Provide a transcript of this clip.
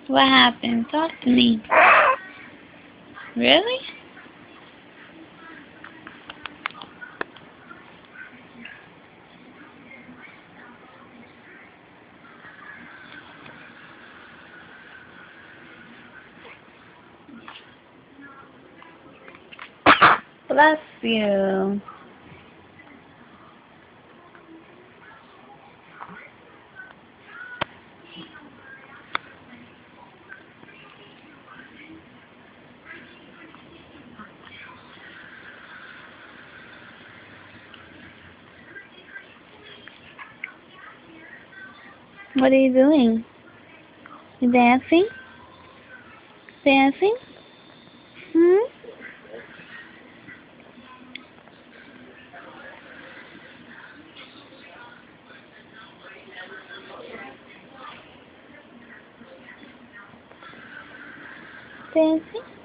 What happened? Talk to me. Really? Bless you. What are you doing? You dancing? Dancing? Hmm? Dancing?